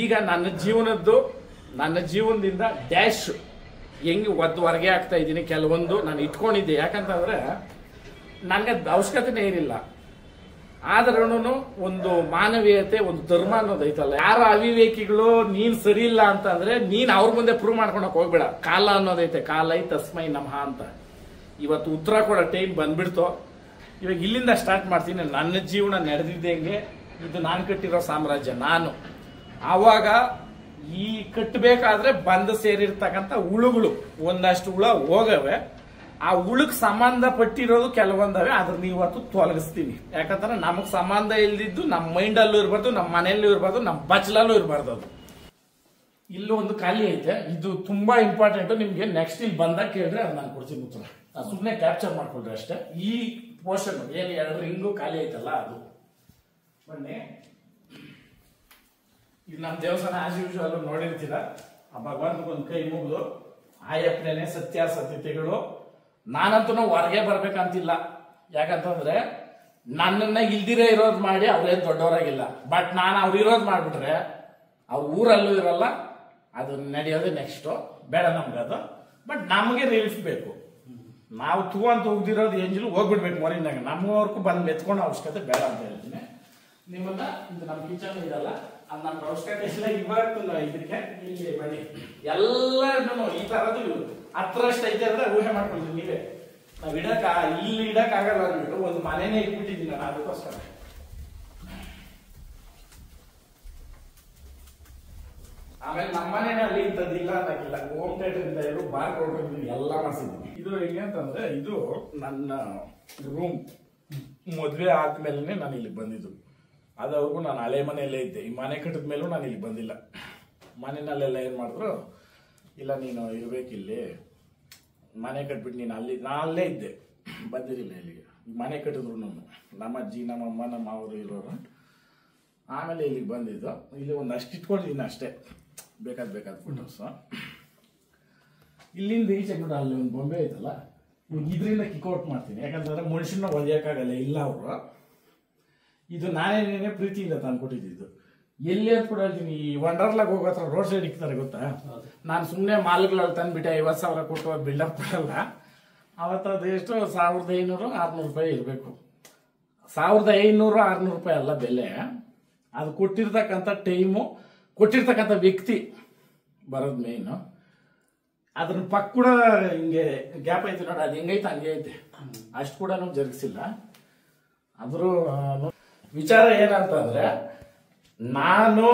ಈಗ ನನ್ನ ಜೀವನದಿಂದ ಡ್ಯಾಶ್ ಹೆಂಗೆ ಹೊರಗೆ ಆಗ್ತಾ ಇದ್ದೀನಿ. ಕೆಲವೊಂದು ನಾನು ಇಟ್ಕೊಂಡಿದ್ದೆ, ಯಾಕಂತಂದ್ರೆ ನನಗೆ ಅವಶ್ಯಕತೆನೇ ಇರಲಿಲ್ಲ. ಆದ್ರೂ ಒಂದು ಮಾನವೀಯತೆ, ಒಂದು ಧರ್ಮ ಅನ್ನೋದೈತಲ್ಲ. ಯಾರ ಅವಿವೇಕಿಗಳು ನೀನ್ ಸರಿ ಇಲ್ಲ ಅಂತಂದ್ರೆ ನೀನ್ ಅವ್ರ ಮುಂದೆ ಪ್ರೂವ್ ಮಾಡ್ಕೊಳಕ್ ಹೋಗ್ಬೇಡ. ಕಾಲ ಅನ್ನೋದೈತೆ, ಕಾಲೈ ತಸ್ಮೈ ನಮಃ ಅಂತ. ಇವತ್ತು ಉತ್ತರ ಕೊಡೋ ಟೈಮ್ ಬಂದ್ಬಿಡ್ತು. ಇವಾಗ ಇಲ್ಲಿಂದ ಸ್ಟಾರ್ಟ್ ಮಾಡ್ತೀನಿ. ನನ್ನ ಜೀವನ ನಡೆದಿದ್ದಂಗೆ ಇದು ನಾನು ಕಟ್ಟಿರೋ ಸಾಮ್ರಾಜ್ಯ. ನಾನು ಆವಾಗ ಈ ಕಟ್ಟಬೇಕಾದ್ರೆ ಬಂದು ಸೇರಿರ್ತಕ್ಕಂಥ ಹುಳುಗಳು ಒಂದಷ್ಟು ಹುಳ ಹೋಗವೆ. ಆ ಹುಳಕ್ ಸಂಬಂಧಪಟ್ಟಿರೋದು ಕೆಲವೊಂದವೆ, ಅದ್ರ ಇವತ್ತು ತೊಲಗಿಸ್ತೀನಿ. ಯಾಕಂದ್ರೆ ನಮಗ್ ಸಂಬಂಧ ಇಲ್ದಿದ್ದು ನಮ್ಮ ಮೈಂಡಲ್ಲೂ ಇರಬಾರ್ದು, ನಮ್ಮ ಮನೆಯಲ್ಲೂ ಇರಬಾರ್ದು, ನಮ್ಮ ಬಚ್ಚಲಲ್ಲೂ ಇರಬಾರ್ದು. ಅದು ಇಲ್ಲೂ ಒಂದು ಖಾಲಿ ಐತೆ, ಇದು ತುಂಬಾ ಇಂಪಾರ್ಟೆಂಟ್. ನಿಮ್ಗೆ ನೆಕ್ಸ್ಟ್ ಇಲ್ಲಿ ಬಂದಾಗ ಕೇಳಿದ್ರೆ ಅದು ನಾನು ಕೊಡ್ತೀನಿ ಉತ್ತರ. ಸುಮ್ಮನೆ ಕ್ಯಾಪ್ಚರ್ ಮಾಡ್ಕೊಳ್ರಿ ಅಷ್ಟೇ. ಈ ಪೋರ್ಷನ್ ಏನು 2 ರಿಂಗು ಖಾಲಿ ಐತಲ್ಲ ಅದು. ಬನ್ನಿ, ಇದು ನಮ್ಮ ದೇವಸ್ಥಾನ ಆಸ್ ಯೂಶುವಲ್ ನೋಡಿರ್ತೀರ. ಆ ಭಗವಂತಗೊಂದು ಕೈ ಮುಗಿದು ಆಯಪ್ಪನೇ ಸತ್ಯಾಸತ್ಯತೆಗಳು. ನಾನಂತೂ ಹೊರಗೆ ಬರ್ಬೇಕಂತಿಲ್ಲ. ಯಾಕಂತಂದ್ರೆ ನನ್ನನ್ನ ಇಲ್ದಿರೇ ಇರೋದು ಮಾಡಿ ಅವ್ರೇನು ದೊಡ್ಡವರಾಗಿಲ್ಲ. ಬಟ್ ನಾನು ಅವ್ರು ಇರೋದು ಮಾಡ್ಬಿಟ್ರೆ ಅವ್ರ ಊರಲ್ಲೂ ಇರಲ್ಲ. ಅದು ನಡೆಯೋದೇ ನೆಕ್ಸ್ಟ್. ಬೇಡ ನಮ್ಗೆ ಅದು. ಬಟ್ ನಮಗೆ ರಿಲೀಫ್ ಬೇಕು. ನಾವು ಅಂತ ಹೋಗ್ದಿರೋದು ಏಂಜಲು ಹೋಗ್ಬಿಡ್ಬೇಕು ಮನೆಯಿಂದಾಗ. ನಮ್ಮವರೆಗೂ ಬಂದು ಎತ್ಕೊಂಡು ಅವಶ್ಯಕತೆ ಬೇಡ ಅಂತ ಹೇಳ್ತೀನಿ. ನಿಮ್ಮನ್ನ ಇದು ನಮ್ಮ ಕಿಚನ್ ಇದಲ್ಲ, ಅದು ನಮ್ಗೆ ಅವಶ್ಯಕತೆ ಇಲ್ಲ. ಇವತ್ತು ಇದಕ್ಕೆ ಇಲ್ಲಿ ಬನ್ನಿ, ಎಲ್ಲರೂ ಈ ತರದ್ದು ಹತ್ರಷ್ಟು ಐತೆ ಅಂದ್ರೆ ಊಹೆ ಮಾಡ್ಕೊಳ್ತೀವಿ ನೀವೇ. ನಾವ್ ಇಲ್ಲಿ ಇಡಕ್ ಆಗಲ್ಲ ಅಂದ್ಬಿಟ್ಟು ಒಂದು ಮನೆನೇ ಇಟ್ಬಿಟ್ಟಿದ್ದೀನಿ ನಾನು ಅದಕ್ಕೋಸ್ಕರ. ಆಮೇಲೆ ನಮ್ಮ ಮನೆಯಲ್ಲಿ ಇಂಥದ್ದಿಲ್ಲ ಅನ್ನಕ್ಕಿಲ್ಲ. ಹೋಮ್ ಥಿಯೇಟರ್ ಇಂದ ಇರೋ ಬಾರ್ ಕೊಟ್ಟಿದ್ದೀನಿ, ಎಲ್ಲ ಮಾಡಿಸಿದ್ದೀನಿ. ಇದು ಹೇಗೆ ಅಂತಂದ್ರೆ ಇದು ನನ್ನ ರೂಮ್. ಮದುವೆ ಆದ್ಮೇಲೆ ನಾನು ಇಲ್ಲಿಗೆ ಬಂದಿದ್ದು. ಅದವರೆಗೂ ನಾನು ಹಳೆ ಮನೆಯಲ್ಲೇ ಇದ್ದೆ. ಈ ಮನೆ ಕಟ್ಟಿದ ಮೇಲೂ ನಾನು ಇಲ್ಲಿ ಬಂದಿಲ್ಲ. ಮನೆಯಲ್ಲೆಲ್ಲ ಏನ್ ಮಾಡಿದ್ರು, ಇಲ್ಲ ನೀನು ಇರ್ಬೇಕಿಲ್ಲಿ, ಮನೆ ಕಟ್ಬಿಟ್ಟು ನೀನು ನಾನು ಅಲ್ಲೇ ಇದ್ದೆ, ಬಂದಿರಲಿಲ್ಲ ಇಲ್ಲಿಗೆ. ಮನೆ ಕಟ್ಟಿದ್ರು ನಮ್ಮ ಅಜ್ಜಿ, ನಮ್ಮಮ್ಮ, ನಮ್ಮ ಅವರು ಇರೋರು. ಆಮೇಲೆ ಇಲ್ಲಿಗೆ ಬಂದಿದ್ದು. ಇಲ್ಲಿ ಒಂದಷ್ಟು ಇಟ್ಕೊಂಡಿದ್ದೀನಿ ಅಷ್ಟೇ, ಬೇಕಾದ ಫೋಟೋಸ್. ಇಲ್ಲಿಂದ ಈಚೆ ಕೂಡ ಅಲ್ಲಿ ಒಂದು ಬೊಂಬೆ ಐತಲ್ಲ, ಇದರಿಂದ ಕಿಕ್ಔಟ್ ಮಾಡ್ತೀನಿ. ಯಾಕಂತಂದ್ರೆ ಮನುಷ್ಯನ ಹೊಲಿಯೋಕ್ಕಾಗಲ್ಲ ಇಲ್ಲ ಅವರು. ಇದು ನಾನೇನೇ ಪ್ರೀತಿಯಿಂದ ತಂದು ಕೊಟ್ಟಿದ್ದು. ಎಲ್ಲಿ ಅಂತ ಕೂಡ ಹೇಳ್ತೀನಿ, ಈ ವಂಡರ್ಲಾಗ್ ಹೋಗೋ ಹತ್ರ ರೋಡ್ ಸೈಡ್ ಇಕ್ತಾರೆ ಗೊತ್ತಾ. ನಾನು ಸುಮ್ಮನೆ ಮಾಲ್ಗಳಲ್ಲಿ ತಂದ್ಬಿಟ್ಟೆ 50,000 ಕೊಟ್ಟು ಬಿಲ್ಡಪ್ ಕೊಡಲ್ಲ. ಅವತ್ತು ಅದು ಎಷ್ಟು 1500-600 ರೂಪಾಯಿ ಇರಬೇಕು. 1500-600 ರೂಪಾಯಿ ಅಲ್ಲ ಬೆಲೆ. ಅದು ಕೊಟ್ಟಿರ್ತಕ್ಕಂಥ ಟೈಮು, ಕೊಟ್ಟಿರ್ತಕ್ಕಂಥ ವ್ಯಕ್ತಿ ಬರೋದು ಮೇಯ್ನು. ಅದ್ರ ಪಕ್ಕ ಕೂಡ ಹಿಂಗೆ ಗ್ಯಾಪ್ ಐತೆ ನೋಡಿ, ಅದು ಹೆಂಗೈತೆ ಹಂಗೆ ಐತೆ. ಅಷ್ಟು ಕೂಡ ಜರುಗಿಸಿಲ್ಲ. ಆದ್ರೂ ವಿಚಾರ ಏನಂತಂದ್ರೆ, ನಾನು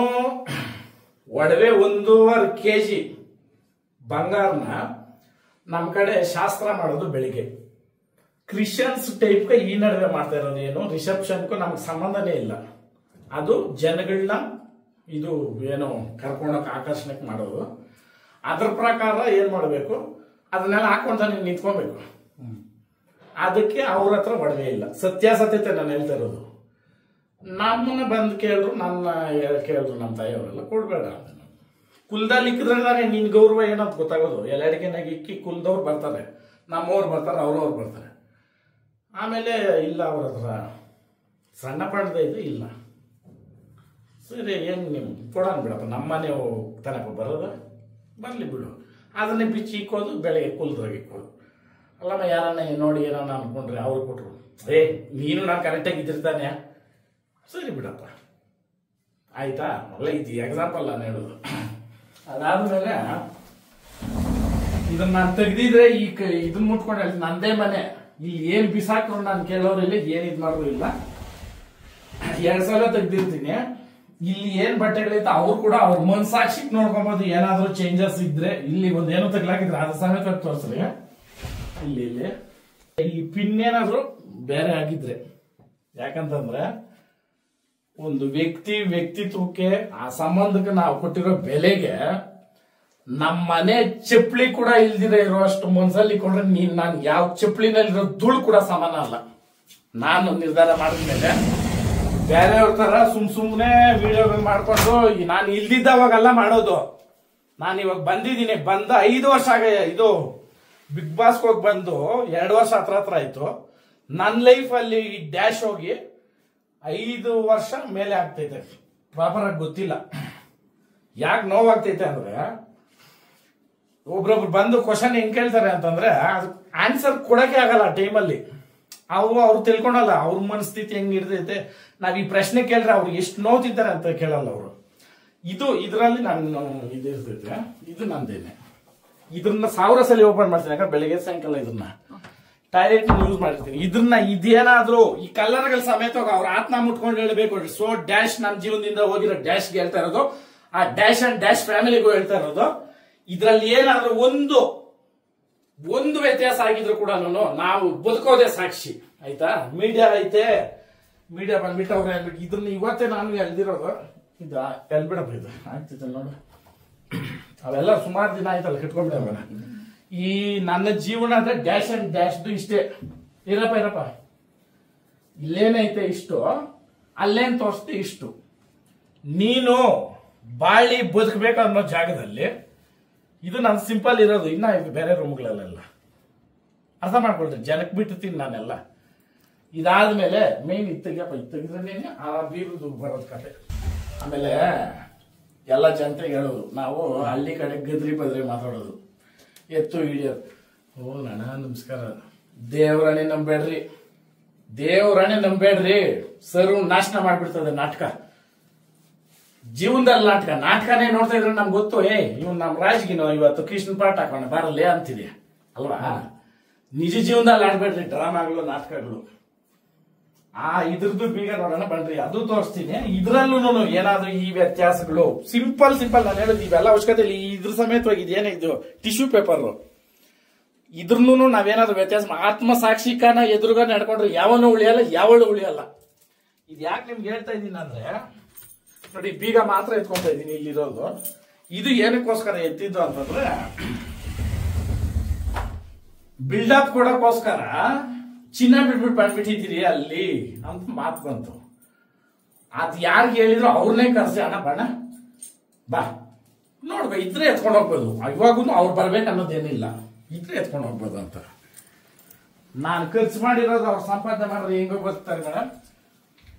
ಒಡವೆ 1.5 kg ಬಂಗಾರನ ನಮ್ಮ ಕಡೆ ಶಾಸ್ತ್ರ ಮಾಡೋದು ಬೆಳಿಗ್ಗೆ. ಕ್ರಿಶ್ಚಿಯನ್ಸ್ ಟೈಪ್ಗೆ ಈ ನಡುವೆ ಮಾಡ್ತಾ ಇರೋದು ಏನು, ರಿಸೆಪ್ಷನ್ಗೂ ನಮ್ಗೆ ಸಂಬಂಧನೇ ಇಲ್ಲ. ಅದು ಜನಗಳನ್ನ ಇದು ಏನು ಕರ್ಕೊಂಡೋಗಿ ಆಕರ್ಷಣೆಗೆ ಮಾಡೋದು. ಅದ್ರ ಪ್ರಕಾರ ಏನ್ ಮಾಡಬೇಕು, ಅದನ್ನೆಲ್ಲ ಹಾಕೊಂತ ನೀವು ನಿಂತ್ಕೊಬೇಕು. ಅದಕ್ಕೆ ಅವ್ರ ಹತ್ರ ಒಡವೆ ಇಲ್ಲ. ಸತ್ಯಾಸತ್ಯತೆ ನಾನು ಹೇಳ್ತಾ ಇರೋದು. ನಮ್ಮನ್ನ ಬಂದು ಕೇಳಿದ್ರು, ನನ್ನ ಕೇಳಿದ್ರು ನಮ್ಮ ತಾಯಿಯವರೆಲ್ಲ, ಕೊಡ್ಬೇಡ ಅಂತ. ಕುಲದಲ್ಲಿ ಇಕ್ಕಿದ್ರೆ ನಿನ್ ಗೌರವ ಏನಂತ ಗೊತ್ತಾಗೋದು. ಎಲ್ಲಡಿಗೆನಾಗ ಇಕ್ಕಿ ಕುಲದವ್ರು ಬರ್ತಾರೆ, ನಮ್ಮವ್ರು ಬರ್ತಾರೆ, ಅವ್ರವ್ರು ಬರ್ತಾರೆ. ಆಮೇಲೆ ಇಲ್ಲ ಅವ್ರ ಹತ್ರ ಸಣ್ಣ ಪಡ್ದ ಇದು ಇಲ್ಲ. ಸರಿ ಏನು ನೀವು ಕೊಡೋಣ ಬಿಡಪ್ಪ, ನಮ್ಮನೆ ತನಕ ಬರೋದು ಬರಲಿ ಬಿಡು. ಅದನ್ನೇ ಬಿಚ್ಚಿ ಇಕ್ಕೋದು, ಬೆಳಗ್ಗೆ ಕುಲದ್ರಾಗ ಇಕ್ಕೋದು. ಅಲ್ಲಮ್ಮ ಯಾರನ್ನ ನೋಡಿ ಏನೋ ಅನ್ಕೊಂಡ್ರೆ ಅವ್ರು ಕೊಟ್ರು, ನೀನು ನಾನು ಕರೆಕ್ಟಾಗಿ ಇದ್ದಿರ್ತಾನೆ, ಸರಿ ಬಿಡಪ್ಪ ಆಯ್ತಾ. ಅಲ್ಲ ಇದು ಎಕ್ಸಾಂಪಲ್ ನಾನು ಹೇಳೋದು. ಅದಾದ್ಮೇಲೆ ಇದನ್ನ ನಾನು ತೆಗ್ದಿದ್ರೆ ಇದನ್ನ ಮುಟ್ಕೊಂಡು ಹೇಳ್ತೀನಿ, ನಂದೇ ಮನೆ, ಇಲ್ಲಿ ಏನ್ ಬಿಸಾಕ್ರು ನಾನು ಕೇಳೋರಿಲ್ಲ, ಏನ್ ಇದ್ ಮಾಡೋದು ಇಲ್ಲ. 2 ಸಲ ತೆಗ್ದಿರ್ತೀನಿ. ಇಲ್ಲಿ ಏನ್ ಬಟ್ಟೆಗಳೈತೆ ಅವ್ರು ಕೂಡ ಅವ್ರ ಮನ್ಸಾಕ್ಷಿಕ್ ನೋಡ್ಕೊಬೋದು. ಏನಾದ್ರು ಚೇಂಜಸ್ ಇದ್ರೆ ಇಲ್ಲಿ ಒಂದೇನೋ ತಗ್ಲಾಕಿದ್ರೆ ಅದು ಸಮೇತ ತೋರಿಸ್ರಿ. ಇಲ್ಲಿ ಈ ಪಿನ್ ಏನಾದ್ರು ಬೇರೆ ಆಗಿದ್ರೆ, ಯಾಕಂತಂದ್ರೆ ಒಂದು ವ್ಯಕ್ತಿತ್ವಕ್ಕೆ ಆ ಸಂಬಂಧಕ್ಕೆ ನಾವು ಕೊಟ್ಟಿರೋ ಬೆಲೆಗೆ ನಮ್ಮ ಮನೆ ಚಪ್ಪಲಿ ಕೂಡ ಇಲ್ದಿರ ಇರುವಷ್ಟು ಮನ್ಸಲ್ಲಿ ಕೊಡ್ರೆ ನಾನು ಯಾವ ಚಪ್ಪಲಿನಲ್ಲಿರೋ ಧೂಳು ಕೂಡ ಸಮಾನ ಅಲ್ಲ. ನಾನು ನಿರ್ಧಾರ ಮಾಡಿದ್ಮೇಲೆ ಬೇರೆಯವ್ರ ತರ ಸುಮ್ನೆ ವಿಡಿಯೋಗಳು ಮಾಡ್ಕೊಂಡು ನಾನು ಇಲ್ದಿದ್ದವಾಗೆಲ್ಲ ಮಾಡೋದು. ನಾನು ಇವಾಗ ಬಂದಿದ್ದೀನಿ, ಬಂದ 5 ವರ್ಷ ಇದು ಬಿಗ್ ಬಾಸ್ ಹೋಗಿ ಬಂದು 2 ವರ್ಷ ಹತ್ರ ಆಯ್ತು. ನನ್ನ ಲೈಫ್ ಅಲ್ಲಿ ಈ ಡ್ಯಾಶ್ ಹೋಗಿ 5 ವರ್ಷ ಮೇಲೆ ಆಗ್ತೈತೆ. ಪ್ರಾಪರ್ ಆಗಿ ಗೊತ್ತಿಲ್ಲ. ಯಾಕೆ ನೋವಾಗ್ತೈತೆ ಅಂದ್ರೆ ಒಬ್ರೊಬ್ರು ಬಂದು ಕ್ವಶನ್ ಹೆಂಗ್ ಕೇಳ್ತಾರೆ ಅಂತಂದ್ರೆ ಅದು ಆನ್ಸರ್ ಕೊಡಕ್ಕೆ ಆಗಲ್ಲ ಆ ಟೈಮಲ್ಲಿ. ಅವ್ರು ತಿಳ್ಕೊಳಲ್ಲ ಅವ್ರ ಮನಸ್ಥಿತಿ ಹೆಂಗಿರ್ತೈತೆ. ನಾವ್ ಈ ಪ್ರಶ್ನೆ ಕೇಳಿದ್ರೆ ಅವ್ರು ಎಷ್ಟು ನೋವ್ತಿದ್ದಾರೆ ಅಂತ ಕೇಳಲ್ಲ ಅವರು. ಇದರಲ್ಲಿ ನಾನು ಇದು ಇರ್ತೈತೆ, ಇದು ನಂದೇನೆ. ಇದನ್ನ 1000 ಸಲ ಓಪನ್ ಮಾಡ್ತೀನಿ, ಯಾಕಂದ್ರೆ ಬೆಳಿಗ್ಗೆ ಸಾಯಂಕಾಲ ಇದನ್ನ ಟಾಯ್ಲೆಟ್ ಯೂಸ್ ಮಾಡಿರ್ತೀನಿ. ಇದೇನಾದ್ರೂ ಈ ಕಲ್ಲರ್ಗಳ ಸಮೇತ ಅವ್ರ ಆತ್ಮ ಮುಟ್ಕೊಂಡು ಹೇಳ್ಬೇಕು. ಸೊ ಡ್ಯಾಶ್ ನನ್ನ ಜೀವನದಿಂದ ಹೋಗಿರೋ ಡ್ಯಾಶ್ಗೆ ಹೇಳ್ತಾ ಇರೋದು, ಆ ಡ್ಯಾಶ್ ಅಂಡ್ ಡ್ಯಾಶ್ ಫ್ಯಾಮಿಲಿಗೂ ಹೇಳ್ತಾ ಇರೋದು. ಇದ್ರಲ್ಲಿ ಏನಾದ್ರೂ ಒಂದು ವ್ಯತ್ಯಾಸ ಆಗಿದ್ರು ಕೂಡ ನಾವು ಬದುಕೋದೇ ಸಾಕ್ಷಿ. ಆಯ್ತಾ? ಮೀಡಿಯಾ ಐತೆ, ಮೀಡಿಯಾ ಬಂದ್ಬಿಟ್ಟವ್ರೆ ಅಂದ್ಬಿಟ್ಟು ಇದನ್ನ ಇವತ್ತೇ ನಾನು ಎಳ್ದಿರೋದು. ಇದು ಎಲ್ಬಿಡಪ್ಪ, ಇದು ಆಗ್ತಿತ್ತು ನೋಡು. ಅವೆಲ್ಲ ಸುಮಾರು ದಿನ ಆಯ್ತಲ್ಲ ಕಟ್ಕೊಂಡ್ಬಿಡವಲ್ಲ. ಈ ನನ್ನ ಜೀವನ ಅಂದ್ರೆ ಡ್ಯಾಶ್ ಅಂಡ್ ಡ್ಯಾಶ್ದು ಇಷ್ಟೇ. ಇರಪ್ಪ ಇಲ್ಲೇನೈತೆ ಇಷ್ಟು, ಅಲ್ಲೇನ್ ತೋರಿಸ್ತಿ ಇಷ್ಟು. ನೀನು ಬಾಳಿ ಬದುಕಬೇಕು ಅನ್ನೋ ಜಾಗದಲ್ಲಿ ಇದು ನಾನು ಸಿಂಪಲ್ ಇರೋದು. ಇನ್ನ ಬೇರೆ ರೂಮ್ಗಳಲ್ಲೆಲ್ಲ ಅರ್ಥ ಮಾಡ್ಕೊಳ್ತೀನಿ, ಜನಕ್ಕೆ ಬಿಟ್ಟಿರ್ತೀನಿ ನಾನೆಲ್ಲ. ಇದಾದ್ಮೇಲೆ ಮೇನ್ ತೆಗಿದ್ರೆ ಆ ಬೀರುದು ಬರೋದು ಕತೆ. ಆಮೇಲೆ ಎಲ್ಲ ಜನತೆಗೆ ಹೇಳೋದು, ನಾವು ಹಳ್ಳಿ ಕಡೆ ಗದ್ರಿ ಬದ್ರಿ ಮಾತಾಡೋದು, ಎತ್ತು ಹಿಡಿಯೋದು. ಓ ನಣ ನಮಸ್ಕಾರ. ದೇವರಾಣೆ ನಂಬೇಡ್ರಿ. ಸರ್ವ್ ನಾಶನ ಮಾಡ್ಬಿಡ್ತದೆ ನಾಟಕ. ಜೀವನದಲ್ಲಿ ನಾಟಕನೇ ನೋಡ್ತಾ ಇದ್ರೆ ನಮ್ಗೆ ಗೊತ್ತು, ಇವ್ನು ನಮ್ ರಾಜ್ಗಿನೋ ಇವತ್ತು ಕೃಷ್ಣ ಪಾಠ ಹಾಕೋಣ ಬರಲ್ಲೇ ಅಂತಿದೆ ಅಲ್ವಾ. ನಿಜ ಜೀವನದಲ್ಲಿ ಆಡ್ಬೇಡ್ರಿ ಡ್ರಾಮಾಗಳು, ನಾಟಕಗಳು. ಇದ್ರದ್ದು ಬೀಗ ನೋಡೋಣ ಬನ್ರಿ, ಅದು ತೋರಿಸ್ತೀನಿ. ಇದ್ರಲ್ಲೂ ಏನಾದ್ರೂ ಈ ವ್ಯತ್ಯಾಸಗಳು ಸಿಂಪಲ್ ನಾನು ಹೇಳೋದು ಇವೆಲ್ಲ ಅವಶ್ಯಕತೆ ಇಲ್ಲ. ಇದ್ರ ಸಮೇತವಾಗಿ ಇದೇನೇ ಇದು ಟಿಶ್ಯೂ ಪೇಪರ್, ಇದ್ರನ್ನೂ ನಾವೇನಾದ್ರೂ ವ್ಯತ್ಯಾಸ ಆತ್ಮಸಾಕ್ಷಿಕನ ಎದುರುಗ ನಡ್ಕೊಂಡ್ರೆ ಯಾವನು ಉಳಿಯಲ್ಲ, ಯಾವಳು ಉಳಿಯಲ್ಲ. ಇದು ಯಾಕೆ ನಿಮ್ಗೆ ಹೇಳ್ತಾ ಇದ್ದೀನಿ ಅಂದ್ರೆ ನೋಡಿ, ಬೀಗ ಮಾತ್ರ ಎತ್ಕೊಂತ ಇದ್ದೀನಿ ಇಲ್ಲಿರೋದು. ಇದು ಏನಕ್ಕೋಸ್ಕರ ಎತ್ತಿದ್ದು ಅಂತಂದ್ರೆ ಬಿಲ್ಡಪ್ ಕೊಡೋಕ್ಕೋಸ್ಕರ ಚಿನ್ನ ಬಿಟ್ಬಿಟ್ಟು ಬಂದ್ಬಿಟ್ಟಿದ್ದೀರಿ ಅಲ್ಲಿ ಅಂತ ಮಾತು ಬಂತು. ಅದ್ ಯಾರಿಗೆ ಹೇಳಿದ್ರು ಅವ್ರನ್ನೇ ಕರ್ಸಿ, ಅಣ್ಣ ಬಣ್ಣ ಬಾ ನೋಡ್ಬ, ಇದ್ರೆ ಎತ್ಕೊಂಡು ಹೋಗ್ಬೋದು. ಇವಾಗೂ ಅವ್ರು ಬರ್ಬೇಕು ಅನ್ನೋದೇನಿಲ್ಲ, ಇದ್ರೆ ಎತ್ಕೊಂಡು ಹೋಗ್ಬೋದು ಅಂತ. ನಾನು ಖರ್ಚು ಮಾಡಿರೋದು ಅವ್ರು ಸಂಪಾದನೆ ಮಾಡಿದ್ರೆ ಹೆಂಗೋ ಬರ್ತಾರೆ ಮೇಡಮ್.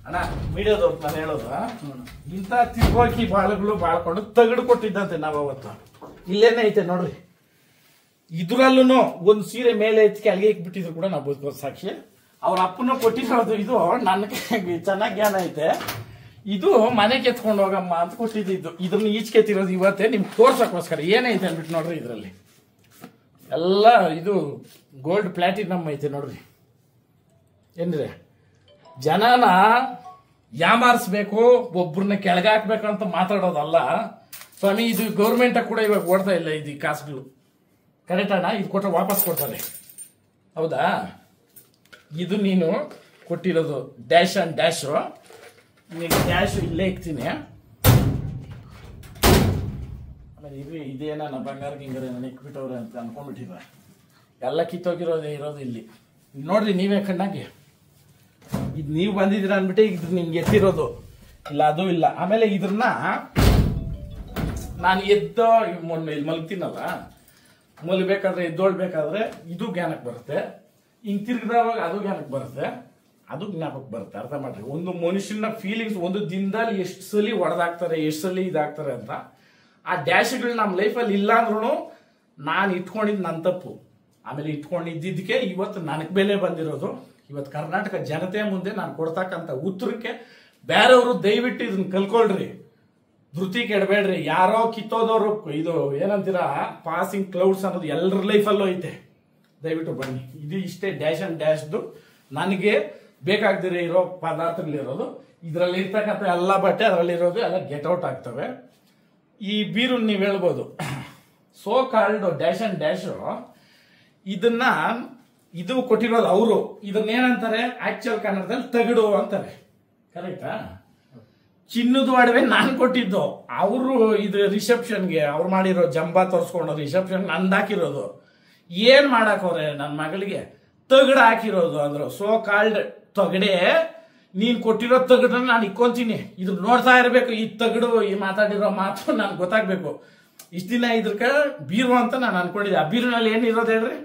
ಅಣ್ಣ ಮೀಡಿಯಾದವ್ರು ನಾನು ಹೇಳೋದು, ಇಂಥ ತಿರ್ಗೋಕಿ ಬಾಳುಗಳು ಬಾಳ್ಕೊಂಡು ತಗಡು ಕೊಟ್ಟಿದ್ದಂತೆ ನಾವು ಅವತ್ತು. ಇಲ್ಲೇನೆ ಐತೆ ನೋಡ್ರಿ. ಇದ್ರಲ್ಲೂ ಒಂದು ಸೀರೆ ಮೇಲೆ ಎತ್ತಿಗೆ ಅಲ್ಲಿಗೆ ಇಕ್ಬಿಟ್ಟಿದ್ರು ಕೂಡ ನಾವು ಬದುಕೋದು ಸಾಕ್ಷಿ. ಅವ್ರ ಅಪ್ಪನ ಕೊಟ್ಟಿರೋದು. ಇದು ನನಗೆ ಚೆನ್ನಾಗಿ ಜ್ಞಾನ ಐತೆ. ಇದು ಮನೆಗೆ ಎತ್ಕೊಂಡು ಹೋಗಮ್ಮ ಅಂತ ಕೊಟ್ಟಿದ್ದು. ಇದನ್ನ ಈಚೆ ಎತ್ತಿರೋದು ಇವತ್ತೇ ನಿಮ್ಗೆ ತೋರ್ಸಕ್ಕೋಸ್ಕರ ಏನೈತೆ ಅಂದ್ಬಿಟ್ಟು ನೋಡ್ರಿ. ಇದರಲ್ಲಿ ಎಲ್ಲ ಇದು ಗೋಲ್ಡ್ ಪ್ಲಾಟಿನಮ್ ಐತೆ ನೋಡ್ರಿ. ಏನ್ರಿ, ಜನನ ಯಾಮಾರಿಸ್ಬೇಕು, ಒಬ್ಬರನ್ನ ಕೆಳಗಾಕ್ಬೇಕು ಅಂತ ಮಾತಾಡೋದಲ್ಲ ಸ್ವಾಮಿ. ಇದು ಗೌರ್ಮೆಂಟ್ ಕೂಡ ಇವಾಗ ಓಡ್ತಾ ಇಲ್ಲ ಇದು ಕಾಸುಗಳು. ಕರೆಕ್ಟ್ ಅಣ್ಣ? ಇದು ಕೊಟ್ಟರೆ ವಾಪಸ್ ಕೊಡ್ತಾರೆ, ಹೌದಾ? ಇದು ನೀನು ಕೊಟ್ಟಿರೋದು ಡ್ಯಾಶ್ ಅಂಡ್ ಡ್ಯಾಶು. ಡ್ಯಾಶ್ ಇಲ್ಲೇ ಇಕ್ತೀನಿ. ಆಮೇಲೆ ಇದೇನ ಬಂಗಾರ ಗಿಂಗಾರ ಇಕ್ಬಿಟ್ಟವ್ರೆ ಅಂತ ಅನ್ಕೊಂಡ್ಬಿಟ್ಟಿದ್ರೆ ಎಲ್ಲ ಕಿತ್ತೋಗಿರೋದೇ ಇರೋದು ಇಲ್ಲಿ. ನೋಡ್ರಿ ನೀವೇ ಕಣ್ಣಾಗಿ. ಇದು ನೀವು ಬಂದಿದ್ದೀರ ಅಂದ್ಬಿಟ್ಟು ಇದು ನಿಮ್ಗೆ ಎತ್ತಿರೋದು ಇಲ್ಲ, ಅದು ಇಲ್ಲ. ಆಮೇಲೆ ಇದ್ರನ್ನ ನಾನು ಮೊನ್ನೆ ಇಲ್ಲಿ ಮಲ್ತೀನಲ್ಲ, ಮಲ್ಬೇಕಾದ್ರೆ ಎದ್ದೋಳ್ಬೇಕಾದ್ರೆ ಇದು ಜ್ಞಾನಕ್ಕೆ ಬರುತ್ತೆ. ಹಿಂಗ್ ತಿರ್ಗಿದವಾಗ ಅದು ಜ್ಞಾನಕ್ಕೆ ಬರುತ್ತೆ, ಅದು ಜ್ಞಾಪಕ ಬರುತ್ತೆ. ಅರ್ಥ ಮಾಡ್ರಿ, ಒಂದು ಮನುಷ್ಯನ ಫೀಲಿಂಗ್ಸ್ ಒಂದು ದಿನದಲ್ಲಿ ಎಷ್ಟು ಸಲ ಹೊಡೆದಾಕ್ತಾರೆ, ಎಷ್ಟು ಸಲ ಇದಾಗ್ತಾರೆ ಅಂತ. ಆ ಡ್ಯಾಶ್ಗಳು ನಮ್ಮ ಲೈಫಲ್ಲಿ ಇಲ್ಲ ಅಂದ್ರೂ ನಾನು ಇಟ್ಕೊಂಡಿದ್ದು ನನ್ನ ತಪ್ಪು. ಆಮೇಲೆ ಇಟ್ಕೊಂಡಿದ್ದಕ್ಕೆ ಇವತ್ತು ನನಗೆ ಬೆಲೆ ಬಂದಿರೋದು. ಇವತ್ತು ಕರ್ನಾಟಕ ಜನತೆ ಮುಂದೆ ನಾನು ಕೊಡ್ತಕ್ಕಂಥ ಉತ್ತರಕ್ಕೆ ಬೇರೆಯವರು ದಯವಿಟ್ಟು ಇದನ್ನ ಕಲ್ಕೊಳ್ರಿ, ಧೃತಿ ಕೆಡಬೇಡ್ರಿ. ಯಾರೋ ಕಿತ್ತೋದವರು ಇದು ಏನಂತೀರಾ ಪಾಸಿಂಗ್ ಕ್ಲೌಡ್ಸ್ ಅನ್ನೋದು ಎಲ್ಲರ ಲೈಫಲ್ಲೂ ಐತೆ. ದಯವಿಟ್ಟು ಬನ್ನಿ. ಇದು ಇಷ್ಟೇ ಡ್ಯಾಶ್ ಅಂಡ್ ಡ್ಯಾಶ್ದು ನನಗೆ ಬೇಕಾಗದಿರೋ ಇರೋ ಪದಾರ್ಥಗಳಿರೋದು. ಇದರಲ್ಲಿ ಇರ್ತಕ್ಕಂಥ ಎಲ್ಲ ಬಟ್ಟೆ ಅದರಲ್ಲಿರೋದು ಎಲ್ಲ ಗೆಟ್ ಔಟ್ ಆಗ್ತವೆ. ಈ ಬೀರು ನೀವು ಹೇಳ್ಬೋದು so called dash and dash. ಇದು ಕೊಟ್ಟಿರೋದು ಅವರು. ಇದನ್ನೇನಂತಾರೆ ಆಕ್ಚುಯಲ್ ಕನ್ನಡದಲ್ಲಿ ತಗಡು ಅಂತಾರೆ. ಕರೆಕ್ಟಾ? ಚಿನ್ನದ ಒಡವೆ ನಾನು ಕೊಟ್ಟಿದ್ದು. ಅವರು ಇದು ರಿಸೆಪ್ಷನ್ಗೆ ಅವ್ರು ಮಾಡಿರೋ ಜಂಬಾ ತೋರಿಸ್ಕೊಂಡು ರಿಸೆಪ್ಷನ್ ನಂದು ಹಾಕಿರೋದು. ಏನ್ ಮಾಡಾಕೋರೆ ನನ್ನ ಮಗಳಿಗೆ ತಗಡು ಹಾಕಿರೋದು ಅಂದ್ರು. ಸೋ ಕಾಲ್ಡ್ ತಗಡೆ. ನೀನ್ ಕೊಟ್ಟಿರೋ ತಗಡನ್ನ ನಾನು ಇಕ್ಕೊಂತೀನಿ. ಇದು ನೋಡ್ತಾ ಇರ್ಬೇಕು. ಈ ತಗಡು ಈ ಮಾತಾಡಿರೋ ಮಾತು ನನ್ಗೆ ಗೊತ್ತಾಗ್ಬೇಕು. ಇಷ್ಟ ದಿನ ಇದ್ರಕ ಬೀರು ಅಂತ ನಾನು ಅನ್ಕೊಂಡಿದ್ದೆ. ಆ ಬೀರಿನಲ್ಲಿ ಏನಿರೋದು ಹೇಳ್ರಿ?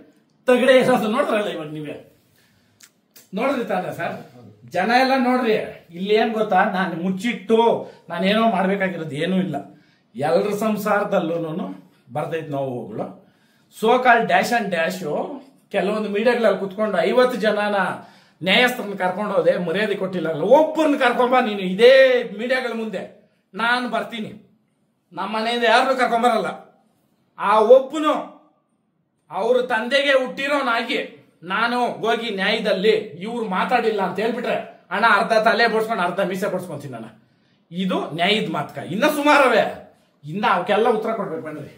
ತಗಡೆ ಇರೋದು. ನೋಡ್ರಲ್ಲ ಇವಾಗ ನೀವೇ ನೋಡ್ರಿ ತಾನೆ ಸರ್? ಜನ ಎಲ್ಲ ನೋಡ್ರಿ. ಇಲ್ಲಿ ಏನ್ ಗೊತ್ತಾ, ನಾನು ಮುಚ್ಚಿಟ್ಟು ನಾನೇನೋ ಮಾಡ್ಬೇಕಾಗಿರೋದು ಏನೂ ಇಲ್ಲ. ಎಲ್ಲರ ಸಂಸಾರದಲ್ಲೂ ಬರ್ತೈತೆ ನೋವುಗಳು. ಸೋಕಾಲ್ ಡ್ಯಾಶ್ ಅಂಡ್ ಡ್ಯಾಶು ಕೆಲವೊಂದು ಮೀಡಿಯಾಗಳಲ್ಲಿ ಕುತ್ಕೊಂಡು 50 ಜನನ ನ್ಯಾಯಸ್ಥರನ್ನ ಕರ್ಕೊಂಡು ಹೋದೆ, ಮರ್ಯಾದೆ ಕೊಟ್ಟಿಲ್ಲ. ಒಬ್ಬರನ್ನ ಕರ್ಕೊಂಬ ನೀನು ಇದೇ ಮೀಡಿಯಾಗಳ ಮುಂದೆ, ನಾನು ಬರ್ತೀನಿ. ನಮ್ಮ ಮನೆಯಿಂದ ಯಾರನ್ನೂ ಕರ್ಕೊಂಬರಲ್ಲ. ಆ ಒಬ್ಬನು ಅವ್ರ ತಂದೆಗೆ ಹುಟ್ಟಿರೋನಾಗಿ ನಾನು ಹೋಗಿ ನ್ಯಾಯದಲ್ಲಿ ಇವ್ರು ಮಾತಾಡಿಲ್ಲ ಅಂತ ಹೇಳ್ಬಿಟ್ರೆ ಅಣ್ಣ ಅರ್ಧ ತಲೆ ಬೋಡ್ಸ್ಕೊಂಡು ಅರ್ಧ ಮೀಸೆ ಬೋಡ್ಸ್ಕೊಂತೀನಿ ನಾನು. ಇದು ನ್ಯಾಯದ ಮಾತುಕ. ಇನ್ನ ಸುಮಾರವೇ, ಇನ್ನ ಅವಕ್ಕೆಲ್ಲ ಉತ್ತರ ಕೊಡ್ಬೇಕು ಬನ್ರಿ.